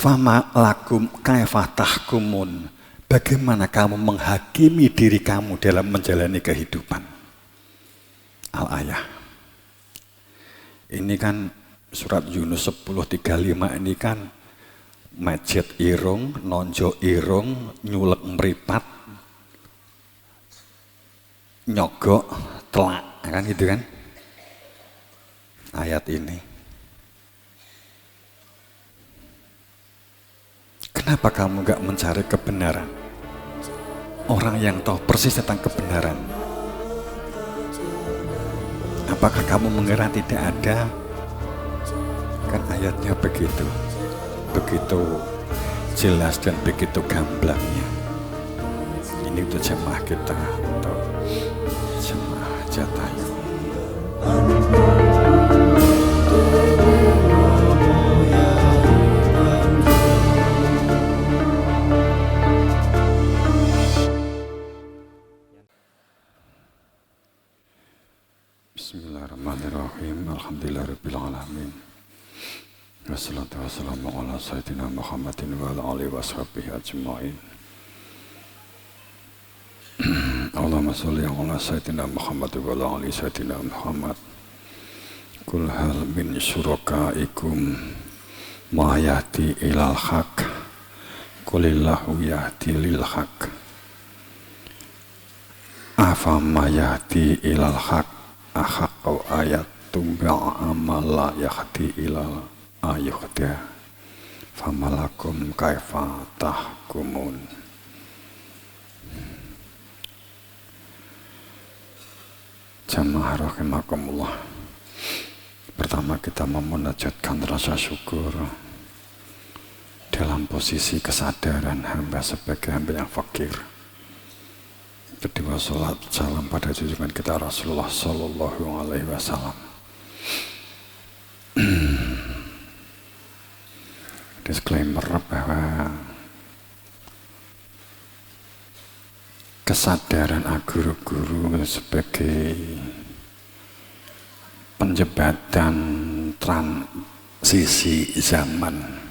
Fama lakum kaifa tahkumun. Bagaimana kamu menghakimi diri kamu dalam menjalani kehidupan? Al-ayah. Ini kan surat Yunus 10:35 ini kan majet irung, nonjo irung, nyulek meripat, nyogok, telak, kan gitu kan? Ayat ini. Kenapa kamu gak mencari kebenaran? Orang yang tahu persis tentang kebenaran. Apakah kamu mengira tidak ada? Kan ayatnya begitu jelas dan begitu gamblangnya. Ini untuk jemaah kita, untuk jemaah Jatayu. Bismillahirrahmanirrahim. Alhamdulillahirabbil alamin. Wassalatu wassalamu ala sayyidina Muhammadin wa ala alihi washabihi ajma'in. Allahumma sholli ala sayyidina Muhammad wa ala ali sayyidina Muhammad. Kul hal min syurakaikum ma yahdi ilal haq. Qulillahu yahdi lil haq. Afa ma yahdi ilal haq ahaqau ayat tumba amala yahdi ilal ayuhda famalakum kaifa tahkumun. Jamaah rahimakumullah. Pertama kita memunajatkan rasa syukur dalam posisi kesadaran hamba sebagai hamba yang fakir. Kedua, salat salam pada junjungan kita Rasulullah Sallallahu Alaihi Wasallam. Disclaimer bahwa kesadaran guru-guru sebagai penjembatan transisi zaman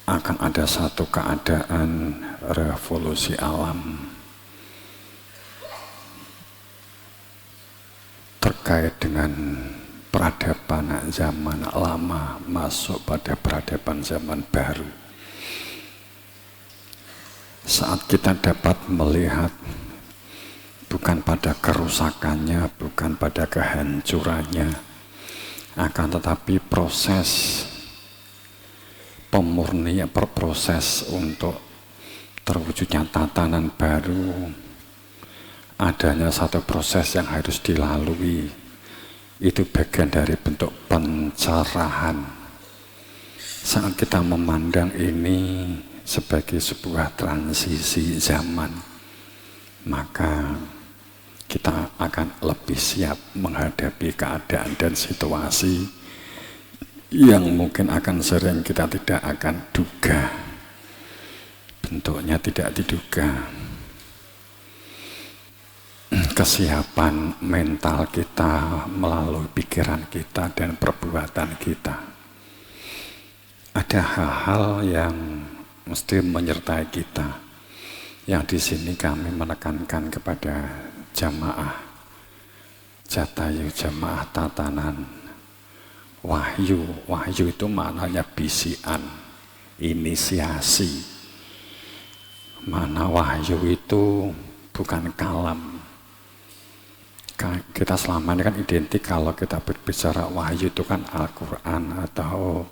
akan ada satu keadaan revolusi alam terkait dengan peradaban zaman lama masuk pada peradaban zaman baru. Saat kita dapat melihat bukan pada kerusakannya, bukan pada kehancurannya, akan tetapi proses pemurnian, proses untuk terwujudnya tatanan baru, adanya satu proses yang harus dilalui. Itu bagian dari bentuk pencerahan. Saat kita memandang ini sebagai sebuah transisi zaman, maka kita akan lebih siap menghadapi keadaan dan situasi yang mungkin akan sering kita tidak akan duga, bentuknya tidak diduga. Kesiapan mental kita melalui pikiran kita dan perbuatan kita. Ada hal-hal yang mesti menyertai kita. Yang di sini kami menekankan kepada jamaah Jatayu, jamaah tatanan wahyu. Wahyu itu maknanya bisian, inisiasi. Mana wahyu itu bukan kalam. Kita selama ini kan identik kalau kita berbicara wahyu itu kan Al-Quran atau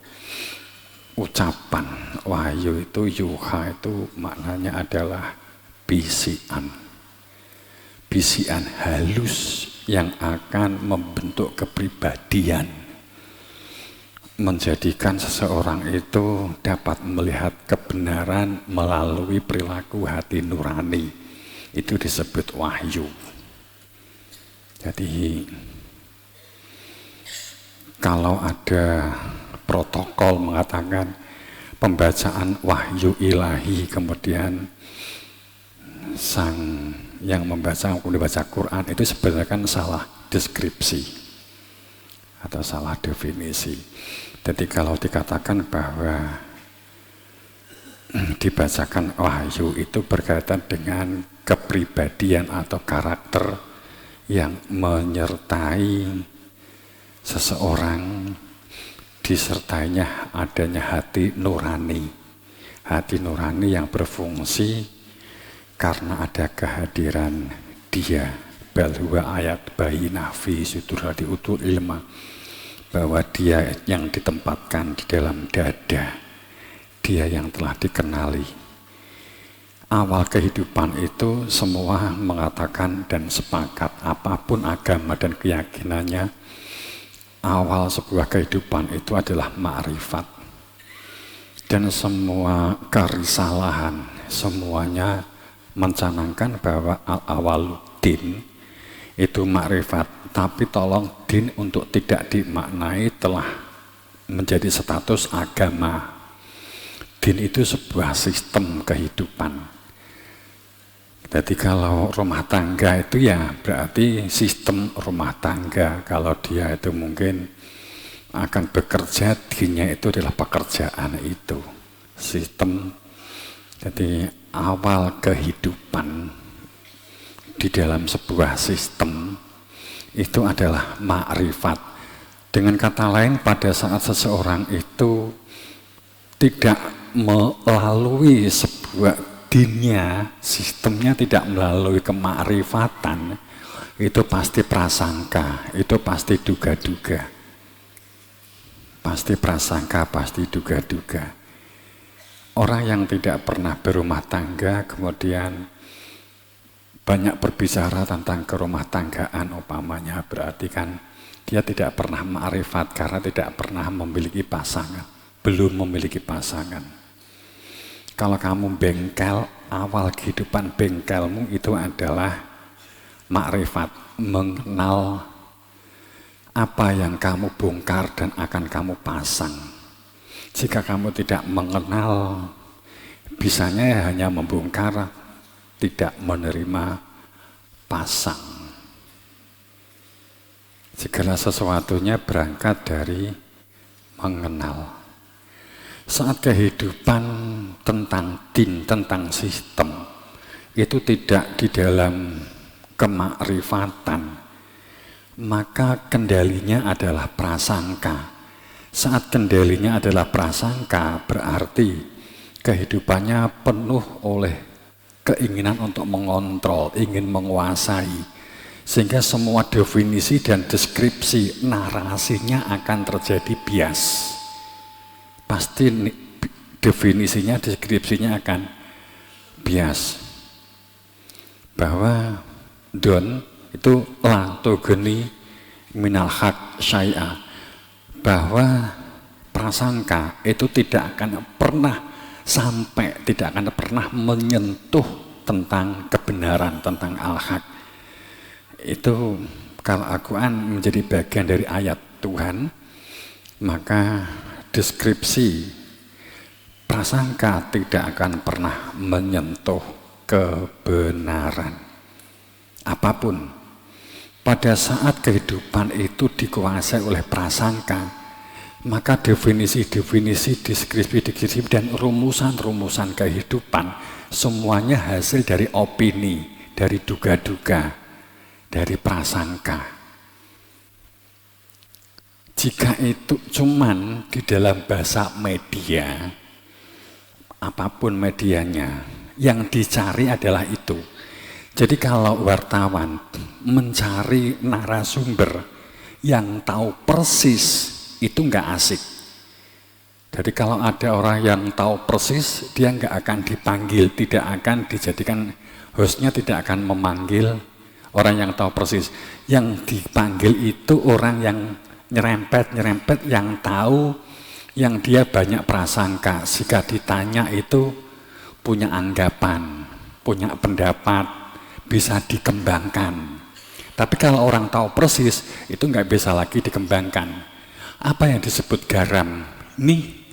ucapan. Wahyu itu yuha itu maknanya adalah bisian. Bisian halus yang akan membentuk kepribadian, menjadikan seseorang itu dapat melihat kebenaran melalui perilaku hati nurani. Itu disebut wahyu. Jadi kalau ada protokol mengatakan pembacaan wahyu ilahi, kemudian sang yang membaca Quran itu sebenarnya kan salah deskripsi. atau salah definisi. Jadi kalau dikatakan bahwa dibacakan wahyu itu berkaitan dengan kepribadian atau karakter yang menyertai seseorang, disertainya adanya hati nurani. Hati nurani yang berfungsi karena ada kehadiran dia. Bal huwa ayat bayinah fi sudurati utul ilma, bahwa dia yang ditempatkan di dalam dada, dia yang telah dikenali. Awal kehidupan itu semua mengatakan dan sepakat, apapun agama dan keyakinannya, awal sebuah kehidupan itu adalah ma'rifat. Dan semua kerisalahan, semuanya mencanangkan bahwa al-awaluddin itu ma'rifat. Tapi tolong din untuk tidak dimaknai telah menjadi status agama. Din itu sebuah sistem kehidupan. Jadi kalau rumah tangga itu ya berarti sistem rumah tangga. Kalau dia itu mungkin akan bekerja, dinnya itu adalah pekerjaan itu. Sistem, jadi awal kehidupan di dalam sebuah sistem itu adalah ma'rifat. Dengan kata lain, pada saat seseorang itu tidak melalui sebuah dinnya, sistemnya tidak melalui kemakrifatan, itu pasti prasangka, itu pasti duga-duga. Pasti prasangka, pasti duga-duga. Orang yang tidak pernah berumah tangga kemudian banyak berbicara tentang kerumah tanggaan umpamanya, berarti kan dia tidak pernah ma'rifat karena tidak pernah memiliki pasangan, belum memiliki pasangan. Kalau kamu bengkel, awal kehidupan bengkelmu itu adalah ma'rifat, mengenal apa yang kamu bongkar dan akan kamu pasang. Jika kamu tidak mengenal, bisanya hanya membongkar, tidak menerima pasang. Segala sesuatunya berangkat dari mengenal. Saat kehidupan tentang din, tentang sistem, itu tidak di dalam kemakrifatan, maka kendalinya adalah prasangka. Saat kendalinya adalah prasangka, berarti kehidupannya penuh oleh keinginan untuk mengontrol, ingin menguasai. Sehingga semua definisi dan deskripsi narasinya akan terjadi bias. Pasti definisinya, deskripsinya akan bias. Bahwa don itu la tugeni minal haq syai'a, bahwa prasangka itu tidak akan pernah sampai, tidak akan pernah menyentuh tentang kebenaran, tentang al-haq. Itu kalau Al-Quran menjadi bagian dari ayat Tuhan, maka deskripsi prasangka tidak akan pernah menyentuh kebenaran apapun. Pada saat kehidupan itu dikuasai oleh prasangka, maka definisi-definisi, deskripsi-deskripsi dan rumusan-rumusan kehidupan semuanya hasil dari opini, dari duga-duga, dari prasangka. Jika itu cuman di dalam bahasa media, apapun medianya, yang dicari adalah itu. Jadi kalau wartawan mencari narasumber yang tahu persis, itu nggak asik. Jadi kalau ada orang yang tahu persis, dia nggak akan dipanggil, tidak akan dijadikan hostnya, tidak akan memanggil orang yang tahu persis. Yang dipanggil itu orang yang nyerempet, yang tahu, yang dia banyak prasangka. Jika ditanya itu punya anggapan, punya pendapat, bisa dikembangkan. Tapi kalau orang tahu persis, itu nggak bisa lagi dikembangkan. Apa yang disebut garam? Nih.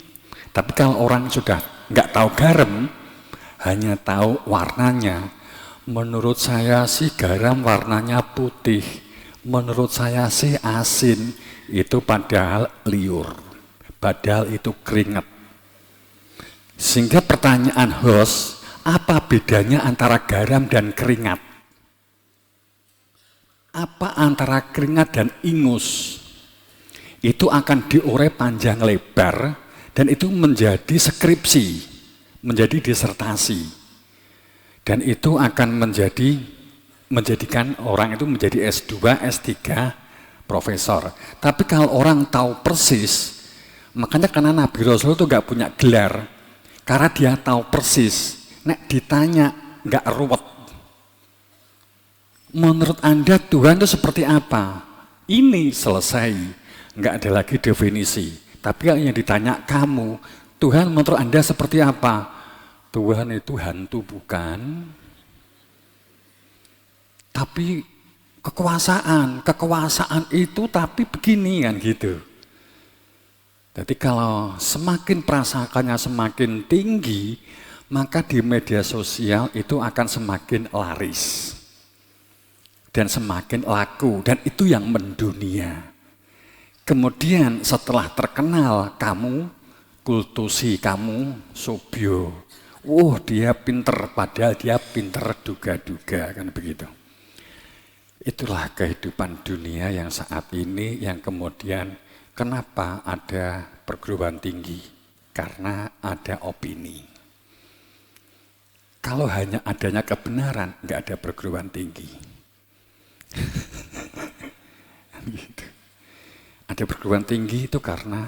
Tapi kalau orang sudah nggak tahu garam, hanya tahu warnanya. Menurut saya sih garam warnanya putih. Menurut saya sih asin itu padahal liur, padahal itu keringat. Sehingga pertanyaan host, apa bedanya antara garam dan keringat? Apa antara keringat dan ingus? Itu akan diurai panjang lebar dan itu menjadi skripsi, menjadi disertasi. Dan itu akan menjadikan orang itu menjadi S2, S3, profesor. Tapi kalau orang tahu persis, makanya karena Nabi Rasul itu nggak punya gelar, karena dia tahu persis. Nek ditanya nggak ruwet. Menurut Anda Tuhan itu seperti apa? Ini selesai, nggak ada lagi definisi. Tapi yang ditanya kamu, Tuhan menurut Anda seperti apa? Tuhan itu hantu bukan? Tapi kekuasaan itu tapi begini kan gitu. Jadi kalau semakin perasakannya semakin tinggi, maka di media sosial itu akan semakin laris. Dan semakin laku, dan itu yang mendunia. Kemudian setelah terkenal, kamu kultusi, kamu subyo. Dia pinter, padahal dia pinter duga-duga, kan begitu. Itulah kehidupan dunia yang saat ini, yang kemudian kenapa ada perguruan tinggi? Karena ada opini. Kalau hanya adanya kebenaran, nggak ada perguruan tinggi. Gitu. Ada perguruan tinggi itu karena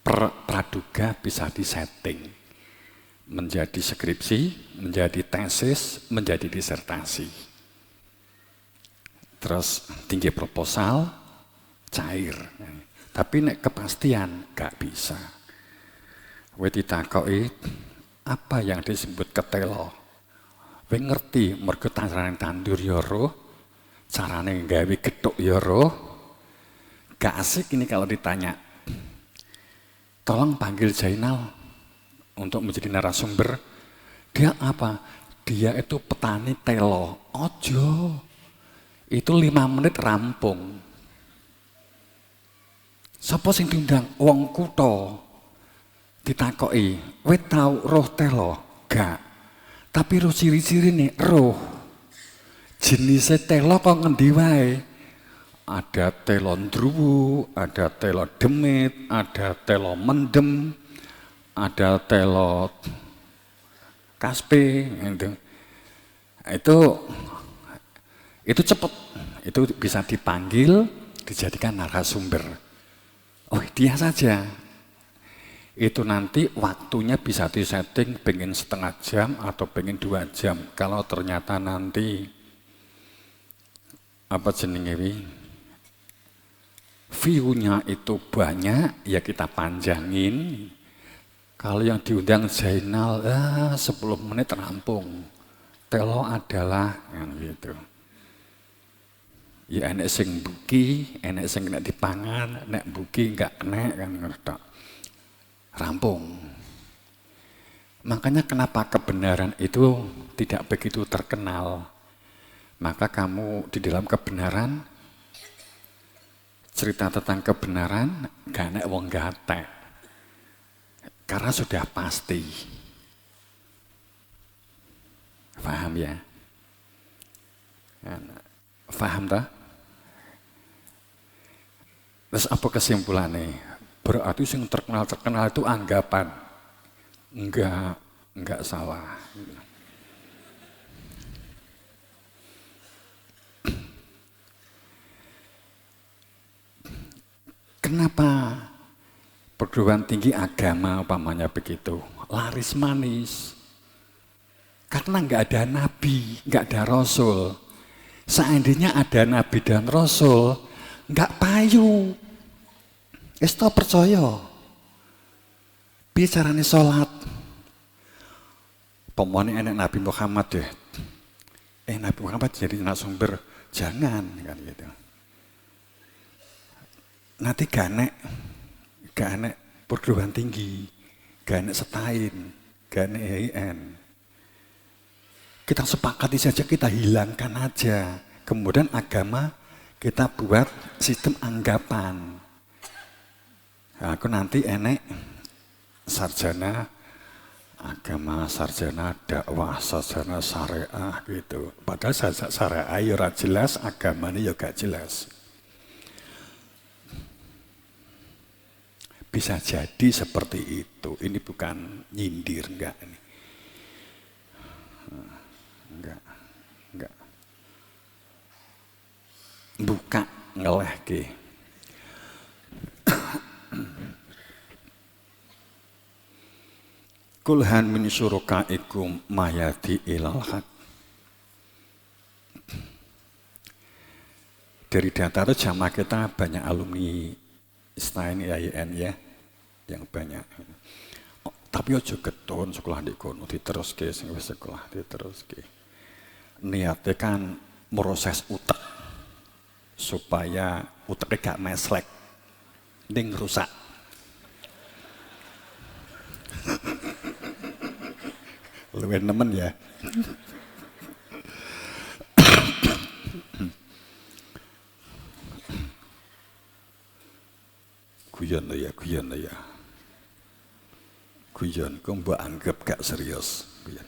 praduga bisa disetting menjadi skripsi, menjadi tesis, menjadi disertasi. Terus tinggi proposal, cair. Tapi nek kepastian gak bisa. Kowe ditakoki apa yang disebut ketelo? Kowe ngerti mergo carane tandur ya roh, carane gawe gethuk ya roh. Gak asik ini kalau ditanya. Tolong panggil Jainal untuk menjadi narasumber. Dia apa? Dia itu petani telo. Ojo. Itu 5 menit rampung. Sapa sing diundang? Wong kutha. Ditakoki, kowe tau roh telo? Gak. Tapi roh ciri-ciri nih, roh. Jenisnya telo kok ngendi wae? Ada telo ndruwu, ada telo demit, ada telo mendem, ada telo kaspe, gitu. Itu cepet, itu bisa dipanggil, dijadikan narasumber. Oh dia saja. Itu nanti waktunya bisa disetting pengen setengah jam atau pengen 2 jam. Kalau ternyata nanti apa jenenge view-nya itu banyak, ya kita panjangin. Kalau yang diundang Zainal, 10 menit rampung. Telo adalah yang gitu. Ya enek sing buki, enek sing kena dipangan, nek buki enggak kena kan ngerti. Rampung. Makanya kenapa kebenaran itu tidak begitu terkenal. Maka kamu di dalam kebenaran, cerita tentang kebenaran, gak enek wong gatek. Karena sudah pasti. Paham ya? Paham tak? Terus apa kesimpulannya? Berarti yang terkenal itu anggapan. Enggak salah. Kenapa perguruan tinggi agama umpamanya begitu? Laris manis. Karena enggak ada nabi, enggak ada rasul. Seandainya ada nabi dan rasul, enggak payu. Esto percaya. Bicarane sholat. Pemone enek Nabi Muhammad deh. Nabi Muhammad jadi narasumber, jangan kan gitu. Nanti gak enek perguruan tinggi, gak enek setain, gak enek EIN. Kita sepakati saja, kita hilangkan aja. Kemudian agama kita buat sistem anggapan. Nah, aku nanti enek sarjana agama, sarjana dakwah, sarjana syariah gitu. Padahal syariah ya ora jelas, agamanya ya gak jelas. Bisa jadi seperti itu. Ini bukan nyindir, enggak ini. Enggak. Buka ngelehke. Kulhan min syurakaikum mayati ilal haq. Dari data jamaah kita banyak alumni Stein IAIN ya, yang banyak. Tapi ojo getun sekolah di kono diteruske sing wis sekolah diteruske. Niate kan proses utek supaya uteknya gak meslek, ning rusak. Luwih nemen ya. Guyon ya. Guyon kok mbok anggap gak serius. Guyon.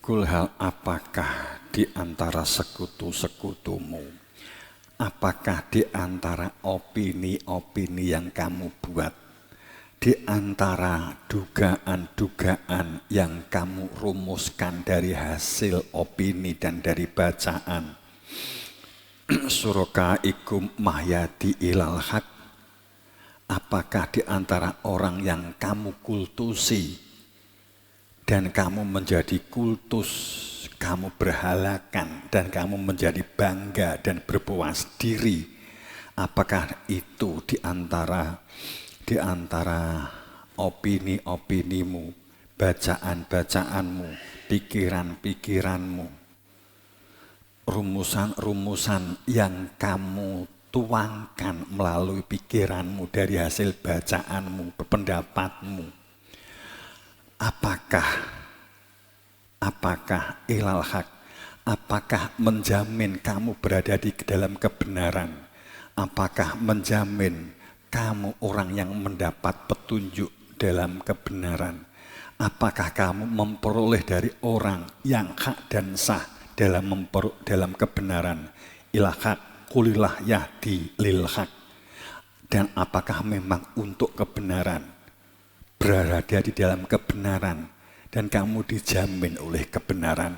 Kulhal apakah di antara sekutu-sekutumu, apakah di antara opini-opini yang kamu buat, di antara dugaan-dugaan yang kamu rumuskan dari hasil opini dan dari bacaan, syurakaikum mahyadi ilal haq, apakah di antara orang yang kamu kultusi dan kamu menjadi kultus, kamu berhalakan dan kamu menjadi bangga dan berpuas diri, apakah itu di antara opini-opinimu, bacaan-bacaanmu, pikiran-pikiranmu, rumusan-rumusan yang kamu tuangkan melalui pikiranmu dari hasil bacaanmu, pendapatmu. Apakah ilal haq, apakah menjamin kamu berada di dalam kebenaran, apakah menjamin kamu orang yang mendapat petunjuk dalam kebenaran, apakah kamu memperoleh dari orang yang hak dan sah dalam kebenaran, ilal haq, kulilah yahdi lil haq, dan apakah memang untuk kebenaran, berada di dalam kebenaran dan kamu dijamin oleh kebenaran.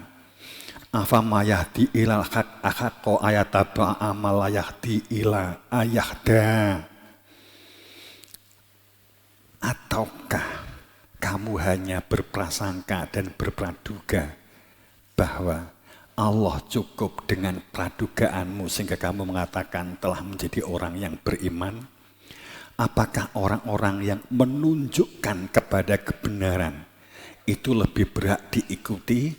Afama yahdi ilal haq ahaqqa ayataba amal yahdi ila ayahda. Ataukah kamu hanya berprasangka dan berpraduga bahwa Allah cukup dengan pradugaanmu sehingga kamu mengatakan telah menjadi orang yang beriman? Apakah orang-orang yang menunjukkan kepada kebenaran itu lebih berhak diikuti?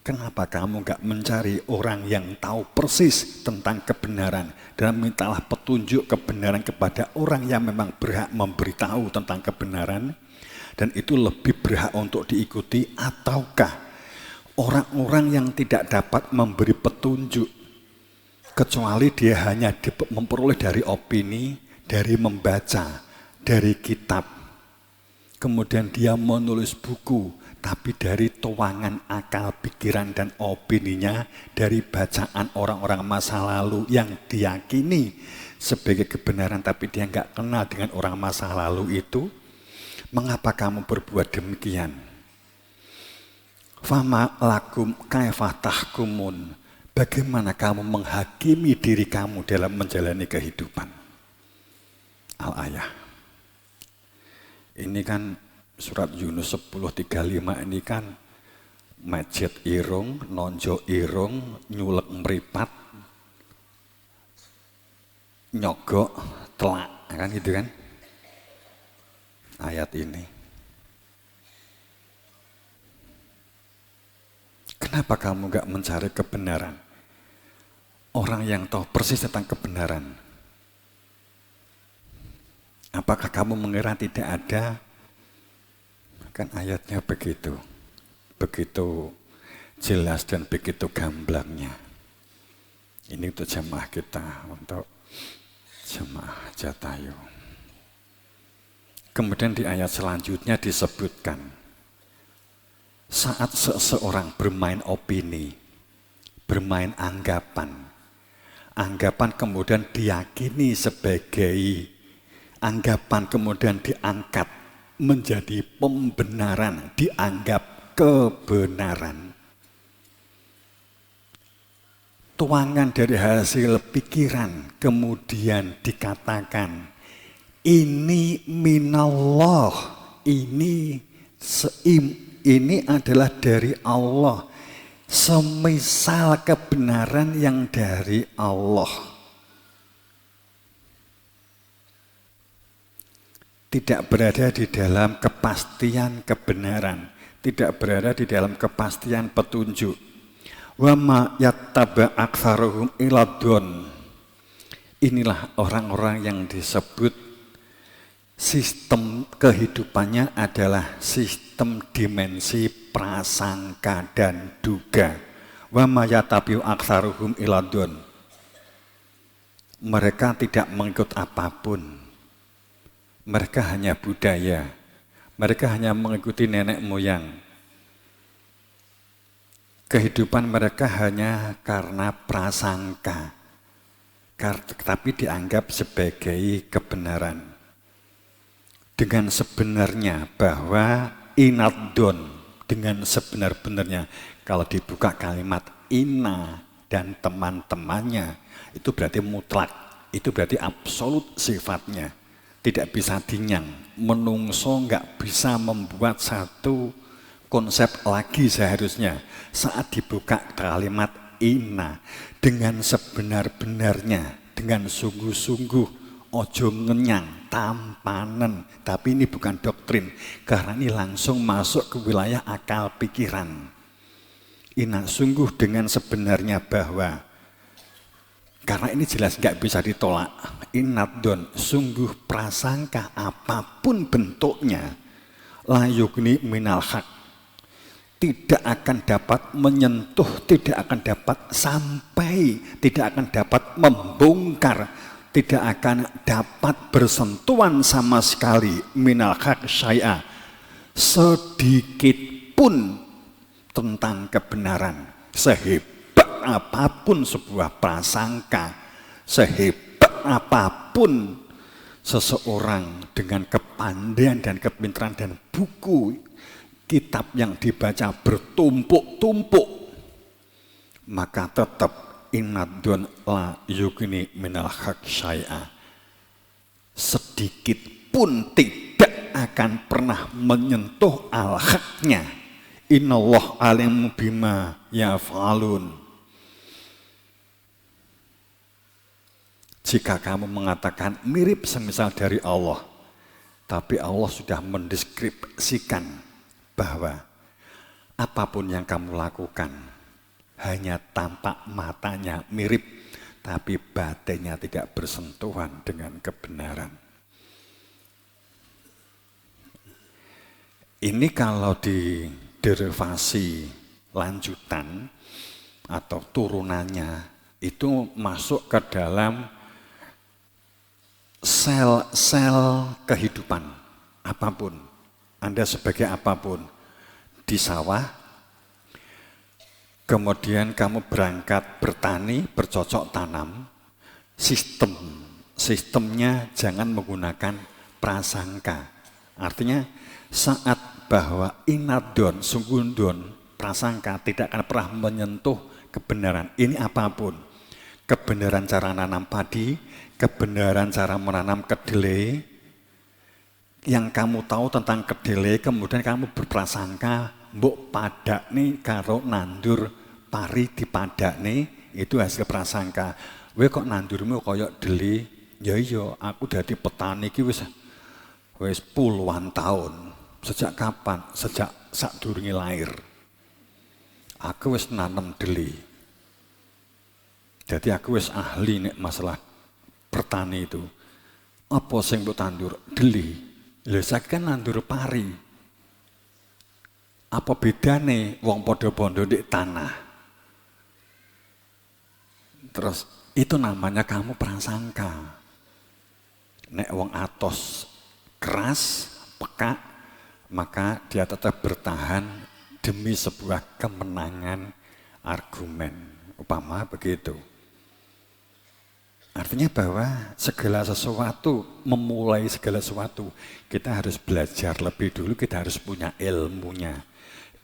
Kenapa kamu gak mencari orang yang tahu persis tentang kebenaran dan mintalah petunjuk kebenaran kepada orang yang memang berhak memberitahu tentang kebenaran dan itu lebih berhak untuk diikuti? Ataukah orang-orang yang tidak dapat memberi petunjuk kecuali dia hanya memperoleh dari opini, dari membaca, dari kitab, kemudian dia menulis buku, tapi dari tuangan akal, pikiran, dan opininya, dari bacaan orang-orang masa lalu yang diyakini sebagai kebenaran, tapi dia nggak kenal dengan orang masa lalu itu, mengapa kamu berbuat demikian? Fama lakum kaifah tahkumun, bagaimana kamu menghakimi diri kamu dalam menjalani kehidupan? Al-ayah. Ini kan surat Yunus 10:35 ini kan majet irung, nonjo irung, nyulek meripat, nyogok, telak, kan gitu kan? Ayat ini. Kenapa kamu gak mencari kebenaran? orang yang tahu persis tentang kebenaran. Apakah kamu mengira tidak ada? Kan ayatnya begitu. Begitu jelas dan begitu gamblangnya. Ini untuk jemaah kita, untuk jemaah Jatayu. Kemudian di ayat selanjutnya disebutkan, saat seseorang bermain opini, bermain anggapan, anggapan kemudian diyakini sebagai anggapan, kemudian diangkat menjadi pembenaran, dianggap kebenaran. Tuangan dari hasil pikiran kemudian dikatakan, ini minallah, ini adalah dari Allah, semisal kebenaran yang dari Allah. Tidak berada di dalam kepastian kebenaran, tidak berada di dalam kepastian petunjuk. Wa ma yattaba aktsaruhum iladun. Inilah orang-orang yang disebut sistem kehidupannya adalah sistem dimensi prasangka dan duga. Wa ma yattabi'u aktsaruhum iladun. Mereka tidak mengikut apapun. Mereka hanya budaya. Mereka hanya mengikuti nenek moyang. Kehidupan mereka hanya karena prasangka, tapi dianggap sebagai kebenaran. Dengan sebenarnya bahwa inadon, dengan sebenar-benarnya, kalau dibuka kalimat inna dan teman-temannya, itu berarti mutlak, itu berarti absolut sifatnya. Tidak bisa dinyang, menungso nggak bisa membuat satu konsep lagi seharusnya. Saat dibuka kalimat inna dengan sebenar-benarnya, dengan sungguh-sungguh, ojo ngenyang, tampanen. Tapi ini bukan doktrin, karena ini langsung masuk ke wilayah akal pikiran. Inna sungguh dengan sebenarnya bahwa, karena ini jelas nggak bisa ditolak. Inadon sungguh prasangka apapun bentuknya, la yugni minal haq, tidak akan dapat menyentuh, tidak akan dapat sampai, tidak akan dapat membongkar, tidak akan dapat bersentuhan sama sekali minal haq syai'a, sedikit pun tentang kebenaran. Sehebat apapun sebuah prasangka, sehebat apapun seseorang dengan kepandaian dan kepintaran dan buku kitab yang dibaca bertumpuk-tumpuk, maka tetap inadun la yugni minal haq syai'a, sedikit pun tidak akan pernah menyentuh al-haqnya. Innallah alimu bima yaf'alun. Jika kamu mengatakan mirip semisal dari Allah, tapi Allah sudah mendeskripsikan bahwa apapun yang kamu lakukan hanya tampak matanya mirip, tapi batinnya tidak bersentuhan dengan kebenaran. Ini kalau di derivasi lanjutan atau turunannya itu masuk ke dalam sel-sel kehidupan apapun. Anda sebagai apapun, di sawah, kemudian kamu berangkat bertani, bercocok tanam, sistemnya jangan menggunakan prasangka. Artinya saat bahwa inadon, sungguhun, prasangka tidak akan pernah menyentuh kebenaran. Ini apapun, kebenaran cara nanam padi, kebenaran cara menanam kedelai. Yang kamu tahu tentang kedelai, kemudian kamu berprasangka mbok padakne karo nandur pari di padakne, itu hasil prasangka. Kowe kok nandurmu koyok deli? Ya iya, aku dadi petani iki wis puluhan tahun. Sejak kapan? Sejak sadurunge lahir. Aku wis nanem deli. Jadi aku wis ahli nek masalah pertani itu. Apa sing mbok tandur? Deli. Lha saiki kan nandur pari. Apa bedane wong padha bondo ndek tanah? Terus itu namanya kamu prasangka. Nek wong atos keras, peka, maka dia tetap bertahan demi sebuah kemenangan argumen. Upama begitu. Artinya bahwa segala sesuatu, memulai segala sesuatu, kita harus belajar lebih dulu, kita harus punya ilmunya.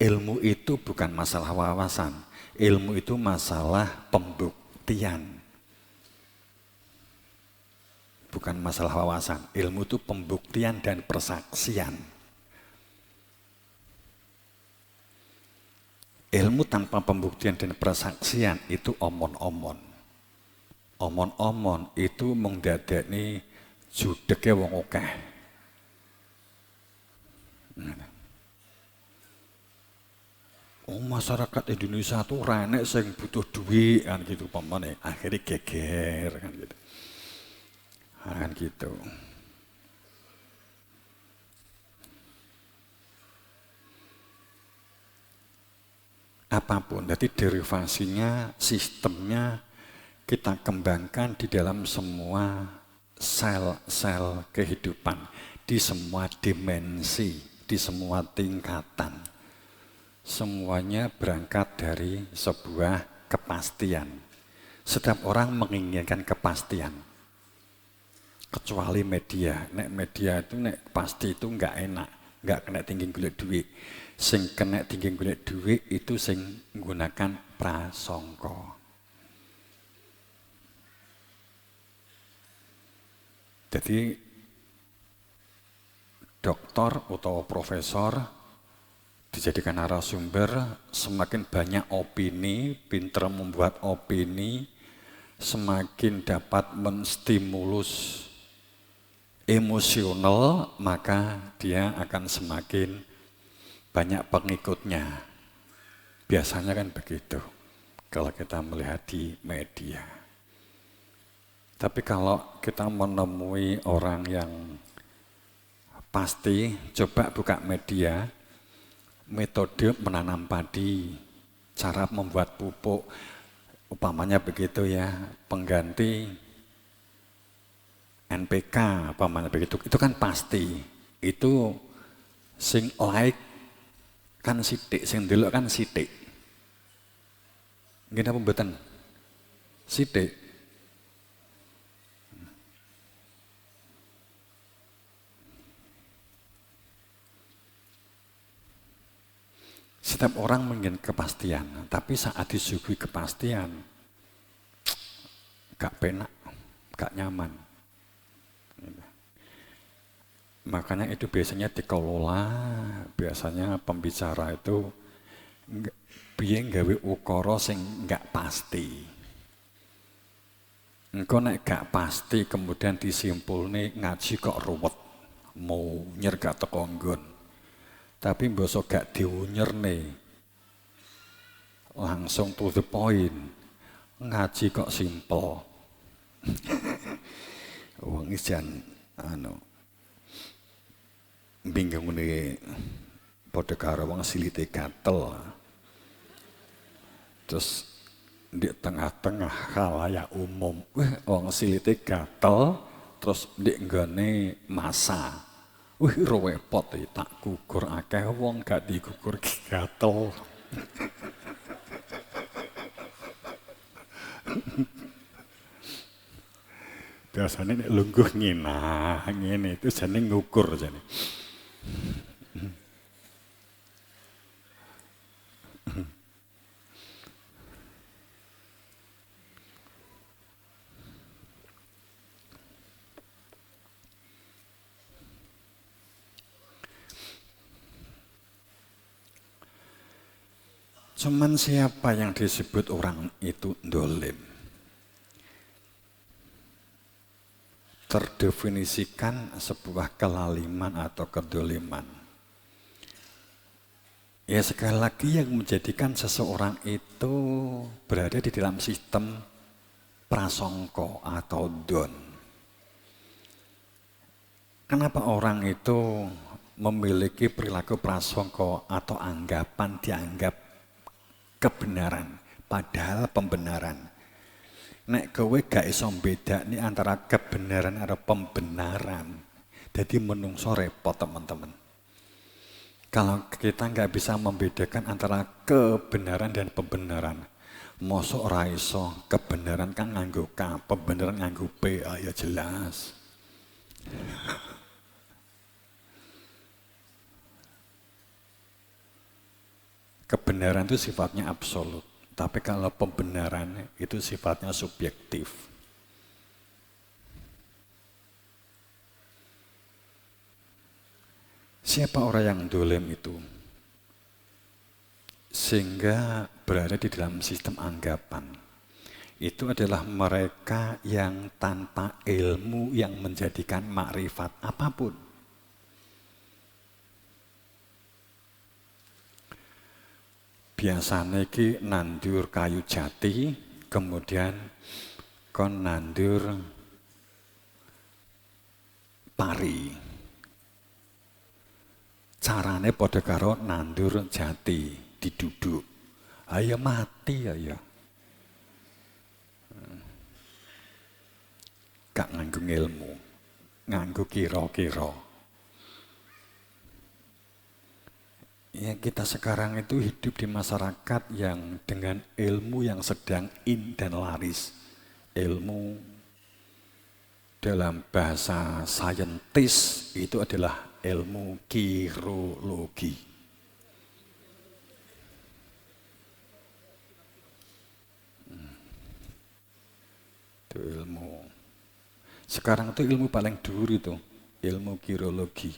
Ilmu itu bukan masalah wawasan, ilmu itu masalah pembuktian. Bukan masalah wawasan, ilmu itu pembuktian dan persaksian. Ilmu tanpa pembuktian dan persaksian itu omon-omon. Omon-omon itu mengdadekni judeke wong akeh. Masyarakat Indonesia tuh ora enek sing butuh duit kan gitu pamane. Akhirnya geger kan gitu. Kan gitu. Apapun, jadi derivasinya, sistemnya kita kembangkan di dalam semua sel-sel kehidupan, di semua dimensi, di semua tingkatan. Semuanya berangkat dari sebuah kepastian. Setiap orang menginginkan kepastian. Kecuali media. Nek media itu nek pasti itu enggak enak, enggak kena tinggi golek duit. Sing kena tinggi golek duit itu sing menggunakan prasangka. Jadi doktor atau profesor dijadikan narasumber, semakin banyak opini, pinter membuat opini, semakin dapat menstimulus emosional, maka dia akan semakin banyak pengikutnya. Biasanya kan begitu kalau kita melihat di media. Tapi kalau kita menemui orang yang pasti, coba buka media, metode menanam padi, cara membuat pupuk, upamanya begitu ya, pengganti NPK, upamanya begitu, itu kan pasti. Itu sing like kan sithik, sing ndelok kan sithik. Nggih napa mboten? Sithik. Setiap orang menginginkan kepastian, tapi saat disuguhi kepastian, gak penak, gak nyaman. Makanya itu biasanya dikelola, biasanya pembicara itu biar gawe ukara sing gak pasti. Engko nek gak pasti kemudian disimpulne ngaji kok ruwet, mau nyergat teko nggon. Tapi mbosok gak diunyerne, langsung to the point, ngaji kok simple. Wong ijan bingung nih, padha karo wong silite gatel. Terus di tengah-tengah khalayak umum, wong silite gatel, terus di nggone masa. Repot tak gugur akeh wong gak digugur gatel. Biasanya nek lungguh nginah ngene itu jane ngukur jane. Cuman siapa yang disebut orang itu dolim? Terdefinisikan sebuah kelaliman atau kedoliman. Ya sekali lagi yang menjadikan seseorang itu berada di dalam sistem prasangka atau don. Kenapa orang itu memiliki perilaku prasangka atau anggapan dianggap kebenaran, padahal pembenaran. Nek kowe gak iso bedakne antara kebenaran atau pembenaran, jadi menungso repot teman-teman. Kalau kita nggak bisa membedakan antara kebenaran dan pembenaran, mosok ora iso kebenaran kan nganggo K, pembenaran nganggo P, ya jelas. Kebenaran itu sifatnya absolut, tapi kalau pembenaran itu sifatnya subjektif. Siapa orang yang dolim itu? Sehingga berada di dalam sistem anggapan. Itu adalah mereka yang tanpa ilmu yang menjadikan makrifat apapun. Biasanya iki nandur kayu jati, kemudian kon nandur pari. Carane padha karo nandur jati diduduk. Ayo mati ayo. Gak nganggo ilmu, nganggo kira-kira. Ya kita sekarang itu hidup di masyarakat yang dengan ilmu yang sedang in dan laris. Ilmu dalam bahasa saintis itu adalah ilmu kirologi. Itu ilmu. Sekarang itu ilmu paling dhuwur itu, ilmu kirologi.